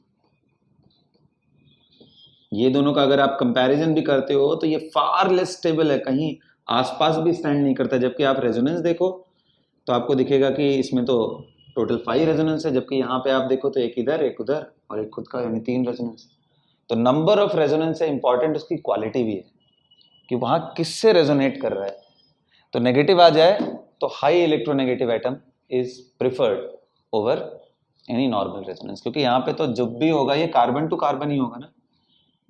ये दोनों का अगर आप कंपैरिजन भी करते हो तो ये फार लेस स्टेबल है, कहीं आसपास भी स्टैंड नहीं करता। जबकि आप रेजोनेंस देखो तो आपको दिखेगा कि इसमें तो टोटल 5 रेजोनेंस है, जबकि यहाँ पे आप देखो तो एक इधर एक उधर और एक खुद का, यानी 3 रेजोनेंस। तो नंबर ऑफ रेजोनेंस से इंपॉर्टेंट उसकी क्वालिटी भी है कि वहां किससे रेजोनेट कर रहा है। तो नेगेटिव आ जाए तो high electronegative atom is preferred over any normal resonance, क्योंकि यहाँ पे तो जब भी होगा ये कार्बन टू कार्बन ही होगा ना,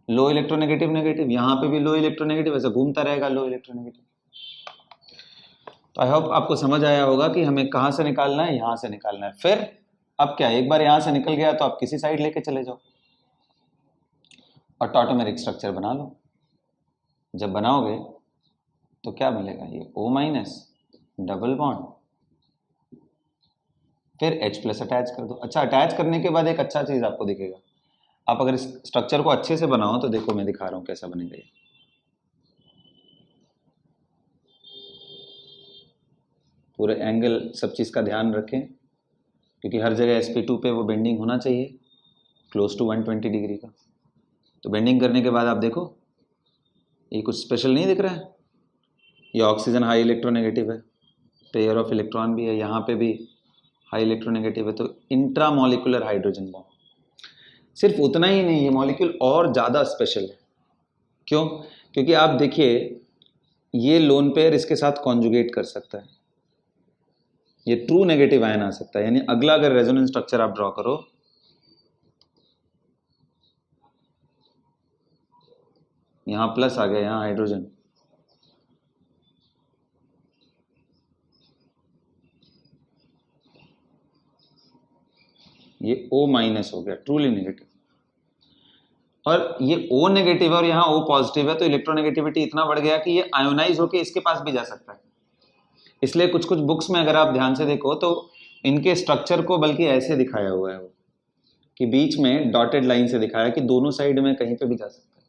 लो इलेक्ट्रोनेगेटिव नेगेटिव, यहाँ पे भी लो इलेक्ट्रोनेगेटिव, ऐसा घूमता रहेगा लो इलेक्ट्रोनेगेटिव। तो आई होप आपको समझ आया होगा कि हमें कहाँ से निकालना है, यहाँ से निकालना है। फिर अब क्या, एक बार यहाँ से निकल गया तो आप किसी साइड लेके चले जाओ और टॉटोमेरिक स्ट्रक्चर बना लो। जब बनाओगे तो क्या मिलेगा, ये O- डबल बॉन्ड, फिर H+ अटैच कर दो। अच्छा, अटैच करने के बाद एक अच्छा चीज आपको दिखेगा, आप अगर इस स्ट्रक्चर को अच्छे से बनाओ तो देखो मैं दिखा रहा हूं कैसा बनेगा ये। पूरे एंगल सब चीज का ध्यान रखें, क्योंकि हर जगह sp2 पे वो बेंडिंग होना चाहिए क्लोज टू 120 डिग्री का। तो बेंडिंग करने के बाद आप देखो ये कुछ स्पेशल नहीं दिख रहा है, ये ऑक्सीजन हाई इलेक्ट्रोनेगेटिव है, पेयर ऑफ इलेक्ट्रॉन भी है, यहाँ पे भी हाई इलेक्ट्रोनेगेटिव है, तो इंट्रामोलिकुलर हाइड्रोजन बॉन्ड। सिर्फ उतना ही नहीं, ये मॉलिक्यूल और ज़्यादा स्पेशल है। क्यों? क्योंकि आप देखिए ये लोन पेयर इसके साथ कॉन्जुगेट कर सकता है, ये ट्रू नेगेटिव आयन आ सकता है। यानी अगला अगर रेजोनेंस स्ट्रक्चर आप ड्रॉ करो, यहां प्लस आ गया, यहां हाइड्रोजन, ये O- हो गया, ट्रूली नेगेटिव। और ये O नेगेटिव है और यहाँ O पॉजिटिव है, तो इलेक्ट्रोनेगेटिविटी इतना बढ़ गया कि ये आयोनाइज होकर इसके पास भी जा सकता है। इसलिए कुछ कुछ बुक्स में अगर आप ध्यान से देखो तो इनके स्ट्रक्चर को बल्कि ऐसे दिखाया हुआ है कि बीच में डॉटेड लाइन से दिखाया कि दोनों साइड में कहीं पे भी जा सकता है।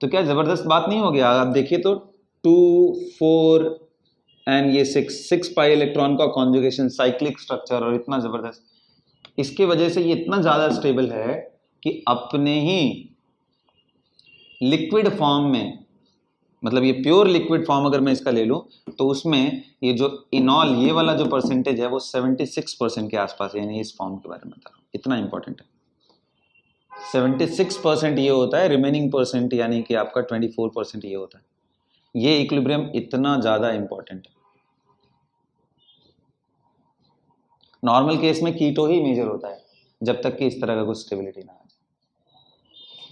तो क्या जबरदस्त बात नहीं हो गया? आप देखिए तो 2, 4 एंड ये 6 पाई इलेक्ट्रॉन का कॉन्जुगेशन, साइक्लिक स्ट्रक्चर, और इतना जबरदस्त। इसके वजह से ये इतना ज्यादा स्टेबल है कि अपने ही लिक्विड फॉर्म में, मतलब ये प्योर लिक्विड फॉर्म अगर मैं इसका ले लूं तो उसमें ये जो इनॉल, ये वाला जो परसेंटेज है वो 76% के आसपास है। यानी इस फॉर्म के बारे में बता रहा हूं, इतना इंपॉर्टेंट है। 76% ये होता है, रिमेनिंग परसेंट यानी कि आपका 24% ये होता है। ये इक्विलिब्रियम इतना ज्यादा इंपॉर्टेंट है। नॉर्मल केस में कीटो ही मेजर होता है जब तक कि इस तरह का कुछ स्टेबिलिटी ना आ जाए।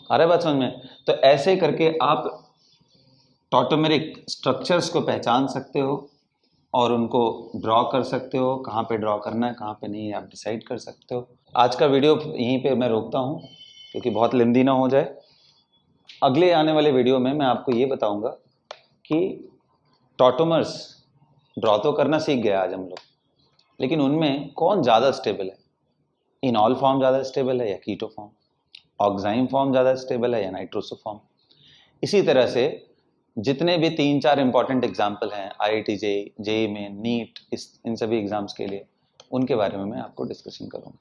आ रहा है बात समझ में? तो ऐसे करके आप टॉटोमेरिक स्ट्रक्चर्स को पहचान सकते हो और उनको ड्रॉ कर सकते हो। कहाँ पे ड्रॉ करना है कहाँ पे नहीं आप डिसाइड कर सकते हो। आज का वीडियो यहीं पे मैं रोकता हूँ क्योंकि बहुत लेंदी ना हो जाए। अगले आने वाले वीडियो में मैं आपको ये बताऊंगा कि टॉटोमर्स ड्रॉ तो करना सीख गया आज हम लोग, लेकिन उनमें कौन ज़्यादा स्टेबल है, इनॉल फॉर्म ज़्यादा स्टेबल है या कीटो फॉर्म, ऑक्साइम फॉर्म ज़्यादा स्टेबल है या नाइट्रोसो फॉर्म। इसी तरह से जितने भी 3-4 इंपॉर्टेंट एग्जाम्पल हैं IIT जेईई में, नीट, इन सभी एग्जाम्स के लिए, उनके बारे में मैं आपको डिस्कशन करूँगा।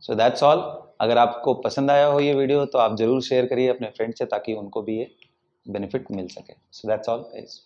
So that's all. अगर आपको पसंद आया हो ये वीडियो तो आप ज़रूर शेयर करिए अपने फ्रेंड से ताकि उनको भी ये बेनिफिट मिल सके। So that's all guys.